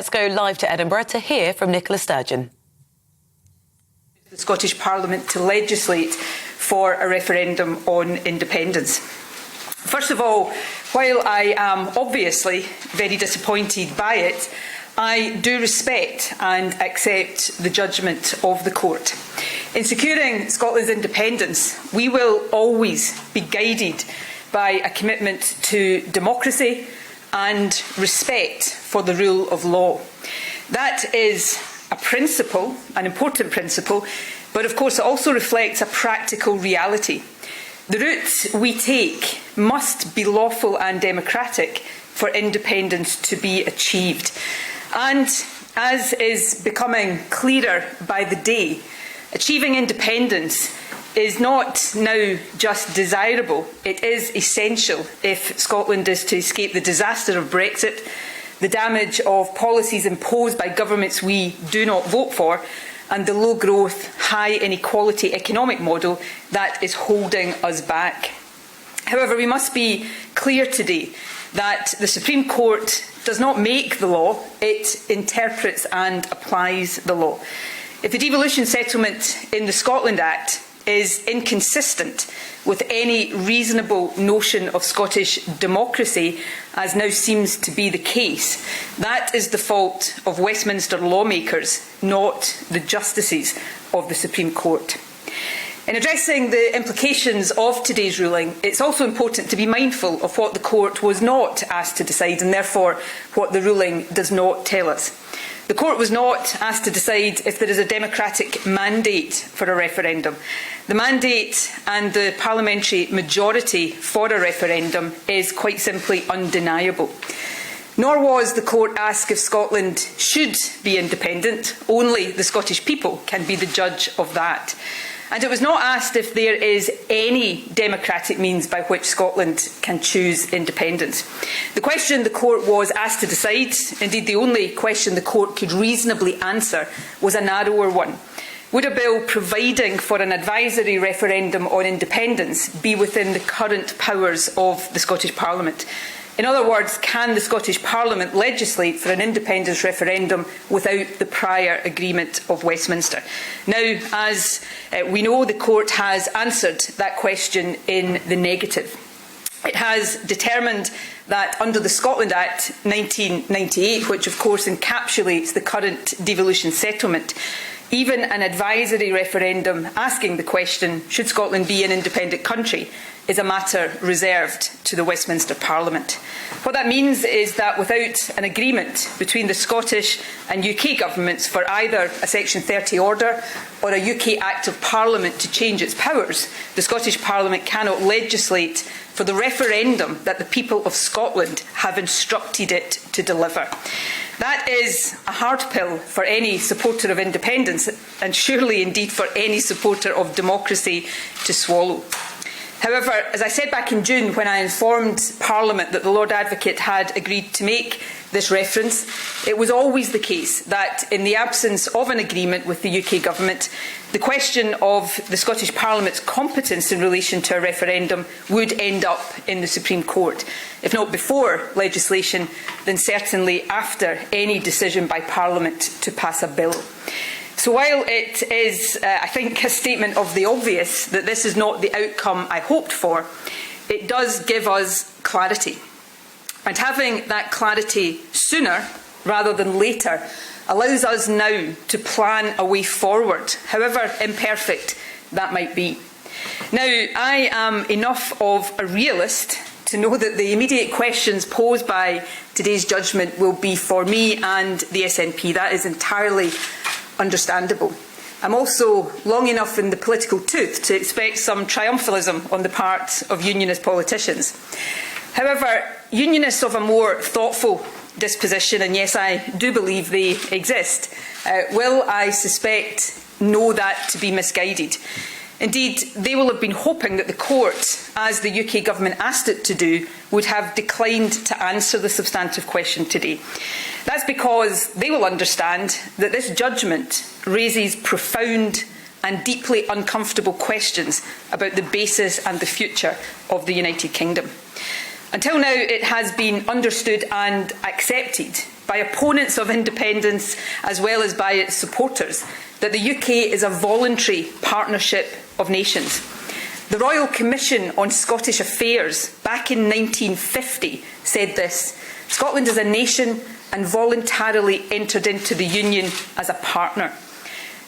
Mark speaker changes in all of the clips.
Speaker 1: let's go live to Edinburgh to hear from Nicola Sturgeon.
Speaker 2: The Scottish Parliament to legislate for a referendum on independence. First of all, while I am obviously very disappointed by it, I do respect and accept the judgment of the court. In securing Scotland's independence, we will always be guided by a commitment to democracy and respect for the rule of law. That is a principle, an important principle, but of course it also reflects a practical reality. The route we take must be lawful and democratic for independence to be achieved. And as is becoming clearer by the day, achieving independence is not now just desirable, it is essential if Scotland is to escape the disaster of Brexit, the damage of policies imposed by governments we do not vote for, and the low-growth, high-inequality economic model that is holding us back. However, we must be clear today that the Supreme Court does not make the law, it interprets and applies the law. If the devolution settlement in the Scotland Act is inconsistent with any reasonable notion of Scottish democracy, as now seems to be the case, that is the fault of Westminster lawmakers, not the justices of the Supreme Court. In addressing the implications of today's ruling, it's also important to be mindful of what the court was not asked to decide, and therefore what the ruling does not tell us. The court was not asked to decide if there is a democratic mandate for a referendum. The mandate and the parliamentary majority for a referendum is quite simply undeniable. Nor was the court asked if Scotland should be independent. Only the Scottish people can be the judge of that. And it was not asked if there is any democratic means by which Scotland can choose independence. The question the court was asked to decide, indeed the only question the court could reasonably answer, was a narrower one. Would a bill providing for an advisory referendum on independence be within the current powers of the Scottish Parliament? In other words, can the Scottish Parliament legislate for an independence referendum without the prior agreement of Westminster? Now, as we know, the court has answered that question in the negative. It has determined that under the Scotland Act 1998, which of course encapsulates the current devolution settlement, even an advisory referendum asking the question, should Scotland be an independent country, is a matter reserved to the Westminster Parliament. What that means is that without an agreement between the Scottish and UK governments for either a Section 30 order or a UK Act of Parliament to change its powers, the Scottish Parliament cannot legislate for the referendum that the people of Scotland have instructed it to deliver. That is a hard pill for any supporter of independence, and surely indeed for any supporter of democracy to swallow. However, as I said back in June when I informed Parliament that the Lord Advocate had agreed to make this reference, it was always the case that in the absence of an agreement with the UK Government, the question of the Scottish Parliament's competence in relation to a referendum would end up in the Supreme Court. If not before legislation, then certainly after any decision by Parliament to pass a bill. So while it is, I think, a statement of the obvious that this is not the outcome I hoped for, it does give us clarity. And having that clarity sooner rather than later allows us now to plan a way forward, however imperfect that might be. Now, I am enough of a realist to know that the immediate questions posed by today's judgment will be for me and the SNP. That is entirely understandable. I'm also long enough in the political tooth to expect some triumphalism on the part of unionist politicians. However, unionists of a more thoughtful disposition, and yes, I do believe they exist, will, I suspect, know that to be misguided. Indeed, they will have been hoping that the court, as the UK Government asked it to do, would have declined to answer the substantive question today. That's because they will understand that this judgment raises profound and deeply uncomfortable questions about the basis and the future of the United Kingdom. Until now, it has been understood and accepted by opponents of independence as well as by its supporters that the UK is a voluntary partnership of nations. The Royal Commission on Scottish Affairs back in 1950 said this: Scotland is a nation and voluntarily entered into the Union as a partner.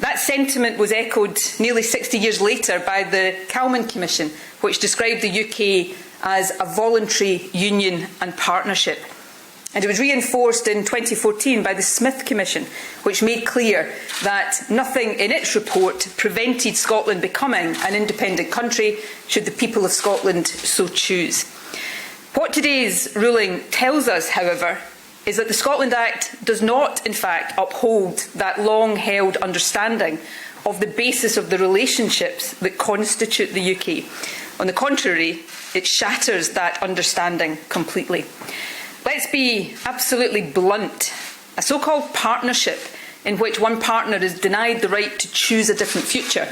Speaker 2: That sentiment was echoed nearly 60 years later by the Calman Commission, which described the UK as a voluntary union and partnership. And it was reinforced in 2014 by the Smith Commission, which made clear that nothing in its report prevented Scotland becoming an independent country should the people of Scotland so choose. What today's ruling tells us, however, is that the Scotland Act does not, in fact, uphold that long-held understanding of the basis of the relationships that constitute the UK. On the contrary, it shatters that understanding completely. Let's be absolutely blunt. A so-called partnership in which one partner is denied the right to choose a different future,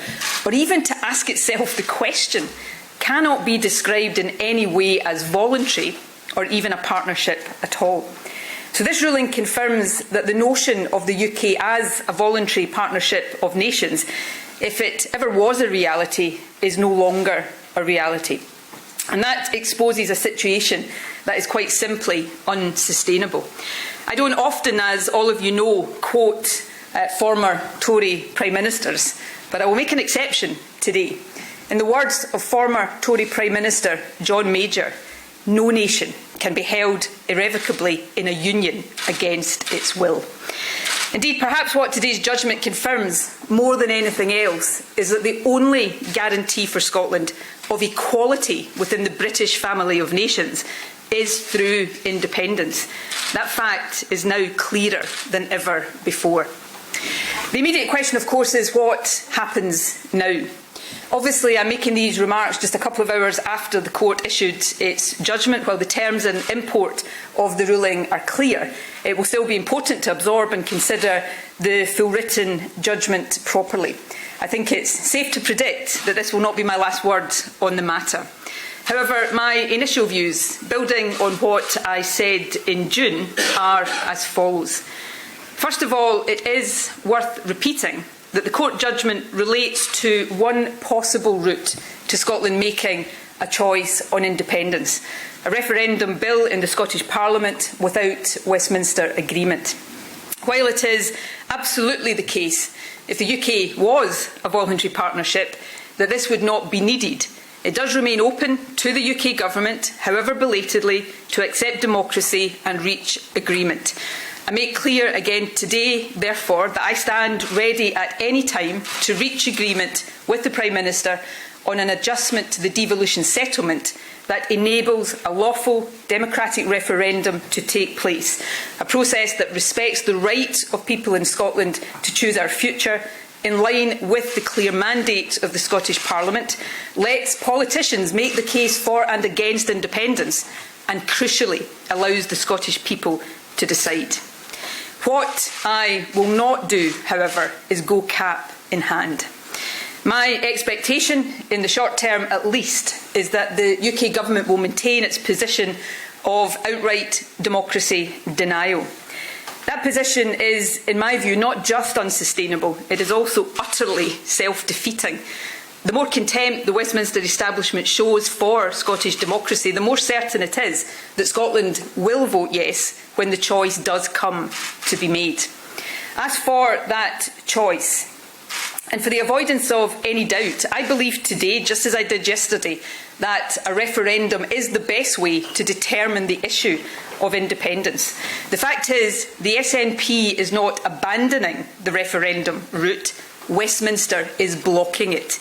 Speaker 2: or even to ask itself the question, cannot be described in any way as voluntary or even a partnership at all. So this ruling confirms that the notion of the UK as a voluntary partnership of nations, if it ever was a reality, is no longer a reality. And that exposes a situation that is quite simply unsustainable. I don't often, as all of you know, quote former Tory Prime Ministers, but I will make an exception today. In the words of former Tory Prime Minister John Major, no nation can be held irrevocably in a union against its will. Indeed, perhaps what today's judgment confirms more than anything else is that the only guarantee for Scotland of equality within the British family of nations is through independence. That fact is now clearer than ever before. The immediate question, of course, is what happens now? Obviously, I'm making these remarks just a couple of hours after the court issued its judgment. While the terms and import of the ruling are clear, it will still be important to absorb and consider the full written judgment properly. I think it's safe to predict that this will not be my last word on the matter. However, my initial views, building on what I said in June, are as follows. First of all, it is worth repeating that the court judgment relates to one possible route to Scotland making a choice on independence, a referendum bill in the Scottish Parliament without Westminster agreement. While it is absolutely the case, if the UK was a voluntary partnership, that this would not be needed, it does remain open to the UK government, however belatedly, to accept democracy and reach agreement. I make clear again today, therefore, that I stand ready at any time to reach agreement with the Prime Minister on an adjustment to the devolution settlement that enables a lawful democratic referendum to take place, a process that respects the right of people in Scotland to choose our future, in line with the clear mandate of the Scottish Parliament, lets politicians make the case for and against independence, and crucially allows the Scottish people to decide. What I will not do, however, is go cap in hand. My expectation, in the short term at least, is that the UK government will maintain its position of outright democracy denial. That position is, in my view, not just unsustainable, it is also utterly self-defeating. The more contempt the Westminster establishment shows for Scottish democracy, the more certain it is that Scotland will vote yes when the choice does come to be made. As for that choice, and for the avoidance of any doubt, I believe today, just as I did yesterday, that a referendum is the best way to determine the issue of independence. The fact is, the SNP is not abandoning the referendum route. Westminster is blocking it.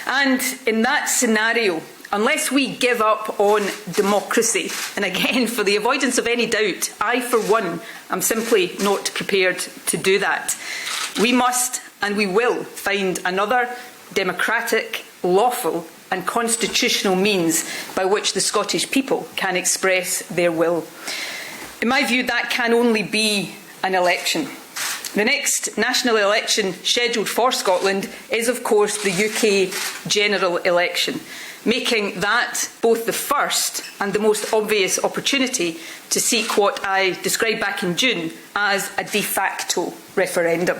Speaker 2: And in that scenario, unless we give up on democracy, and again, for the avoidance of any doubt, I, for one, am simply not prepared to do that, we must and we will find another democratic, lawful and constitutional means by which the Scottish people can express their will. In my view, that can only be an election. The next national election scheduled for Scotland is, of course, the UK general election. making that both the first and the most obvious opportunity to seek what I described back in June as a de facto referendum.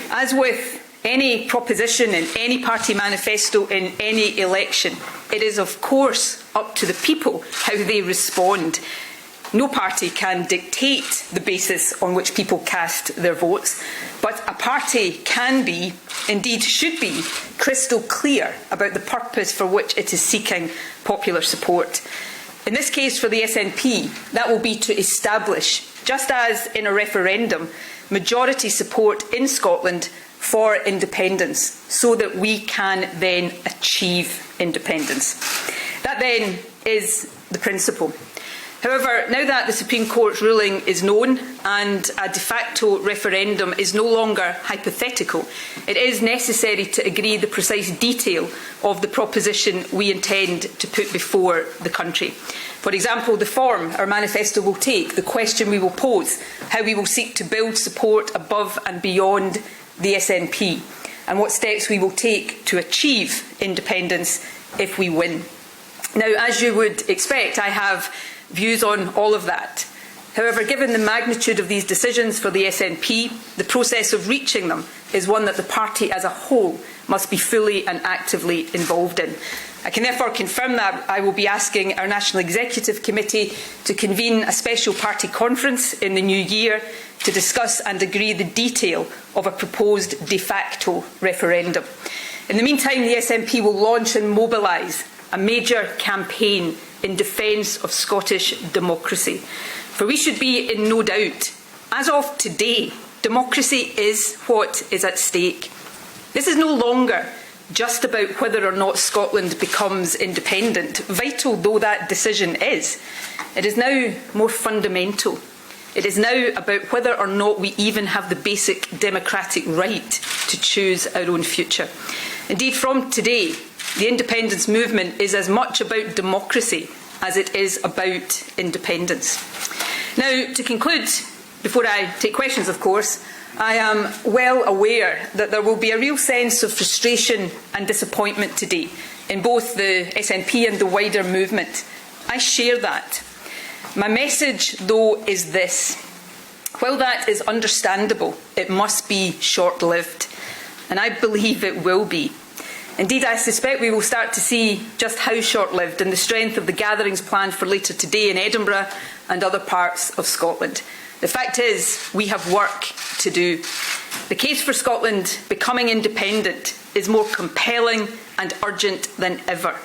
Speaker 2: As with any proposition in any party manifesto in any election, it is of course up to the people how they respond. No party can dictate the basis on which people cast their votes, but a party can be, indeed should be, crystal clear about the purpose for which it is seeking popular support. In this case, for the SNP, that will be to establish, just as in a referendum, majority support in Scotland for independence, so that we can then achieve independence. That then is the principle. However, now that the Supreme Court's ruling is known and a de facto referendum is no longer hypothetical, it is necessary to agree the precise detail of the proposition we intend to put before the country. For example, the form our manifesto will take, the question we will pose, how we will seek to build support above and beyond the SNP, and what steps we will take to achieve independence if we win. Now, as you would expect, I have views on all of that. However, given the magnitude of these decisions for the SNP, the process of reaching them is one that the party as a whole must be fully and actively involved in. I can therefore confirm that I will be asking our National Executive Committee to convene a special party conference in the new year to discuss and agree the detail of a proposed de facto referendum. In the meantime, the SNP will launch and mobilise a major campaign in defence of Scottish democracy. For we should be in no doubt, as of today, democracy is what is at stake. This is no longer just about whether or not Scotland becomes independent, vital though that decision is. It is now more fundamental. It is now about whether or not we even have the basic democratic right to choose our own future. Indeed, from today, the independence movement is as much about democracy as it is about independence. Now, to conclude, before I take questions, of course, I am well aware that there will be a real sense of frustration and disappointment today in both the SNP and the wider movement. I share that. My message, though, is this. While that is understandable, it must be short-lived, and I believe it will be. Indeed, I suspect we will start to see just how short-lived in the strength of the gatherings planned for later today in Edinburgh and other parts of Scotland. The fact is, we have work to do. The case for Scotland becoming independent is more compelling and urgent than ever.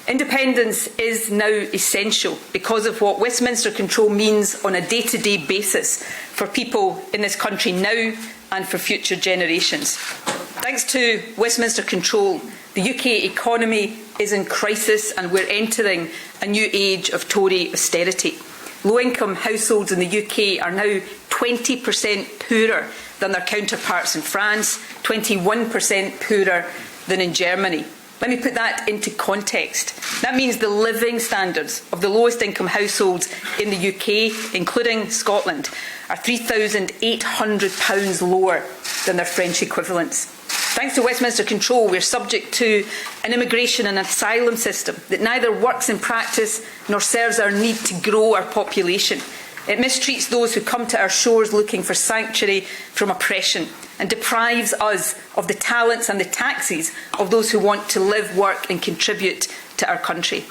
Speaker 2: Independence is now essential because of what Westminster control means on a day-to-day basis for people in this country now and for future generations. Thanks to Westminster control, the UK economy is in crisis and we're entering a new age of Tory austerity. Low-income households in the UK are now 20% poorer than their counterparts in France, 21% poorer than in Germany. Let me put that into context. That means the living standards of the lowest income households in the UK, including Scotland, are £3,800 lower than their French equivalents. Thanks to Westminster control, we are subject to an immigration and asylum system that neither works in practice nor serves our need to grow our population. It mistreats those who come to our shores looking for sanctuary from oppression and deprives us of the talents and the taxes of those who want to live, work and contribute to our country.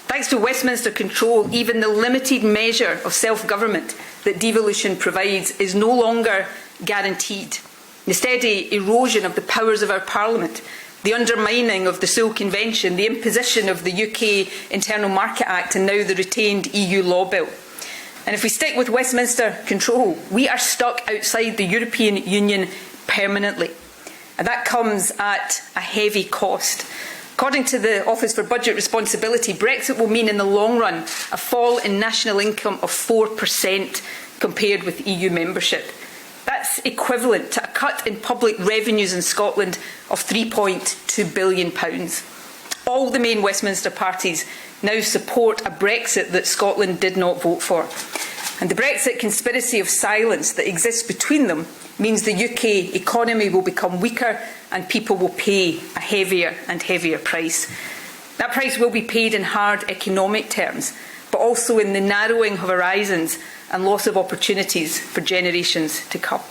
Speaker 2: Thanks to Westminster control, even the limited measure of self-government that devolution provides is no longer guaranteed. The steady erosion of the powers of our Parliament, the undermining of the Seoul Convention, the imposition of the UK Internal Market Act and now the retained EU Law Bill. And if we stick with Westminster control, we are stuck outside the European Union permanently. And that comes at a heavy cost. According to the Office for Budget Responsibility, Brexit will mean in the long run a fall in national income of 4% compared with EU membership. That's equivalent to a cut in public revenues in Scotland of £3.2 billion. All the main Westminster parties now support a Brexit that Scotland did not vote for. And the Brexit conspiracy of silence that exists between them means the UK economy will become weaker and people will pay a heavier and heavier price. That price will be paid in hard economic terms, but also in the narrowing of horizons and loss of opportunities for generations to come.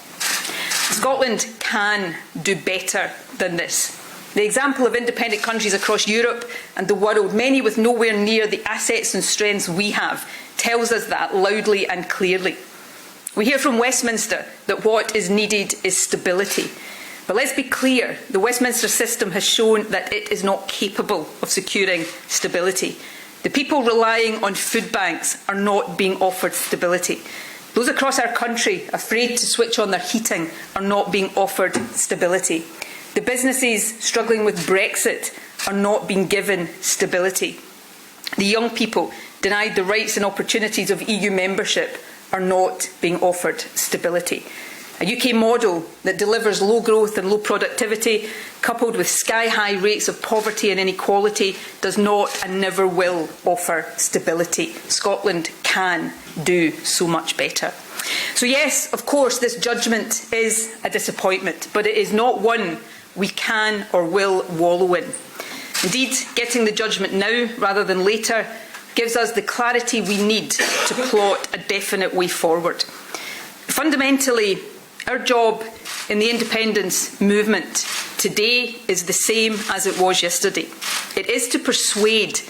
Speaker 2: Scotland can do better than this. The example of independent countries across Europe and the world, many with nowhere near the assets and strengths we have, tells us that loudly and clearly. We hear from Westminster that what is needed is stability. But let's be clear, the Westminster system has shown that it is not capable of securing stability. The people relying on food banks are not being offered stability. Those across our country afraid to switch on their heating are not being offered stability. The businesses struggling with Brexit are not being given stability. The young people denied the rights and opportunities of EU membership are not being offered stability. A UK model that delivers low growth and low productivity, coupled with sky-high rates of poverty and inequality, does not and never will offer stability. Scotland can do so much better. So yes, of course, this judgment is a disappointment, but it is not one we can or will wallow in. Indeed, getting the judgment now rather than later gives us the clarity we need to plot a definite way forward. Fundamentally, our job in the independence movement today is the same as it was yesterday. It is to persuade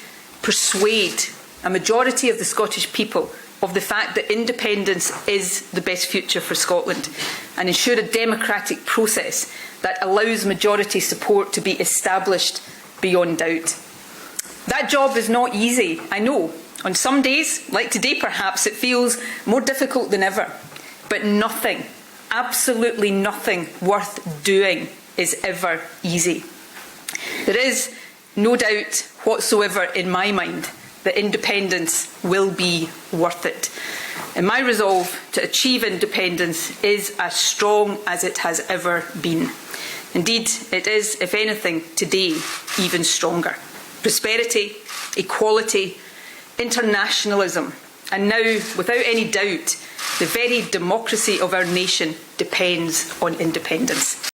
Speaker 2: a majority of the Scottish people of the fact that independence is the best future for Scotland and ensure a democratic process that allows majority support to be established beyond doubt. That job is not easy, I know. On some days, like today perhaps, it feels more difficult than ever. But nothing, absolutely nothing worth doing is ever easy. There is no doubt whatsoever in my mind that independence will be worth it. And my resolve to achieve independence is as strong as it has ever been. Indeed, it is, if anything, today even stronger. Prosperity, equality, internationalism, and now, without any doubt, the very democracy of our nation depends on independence.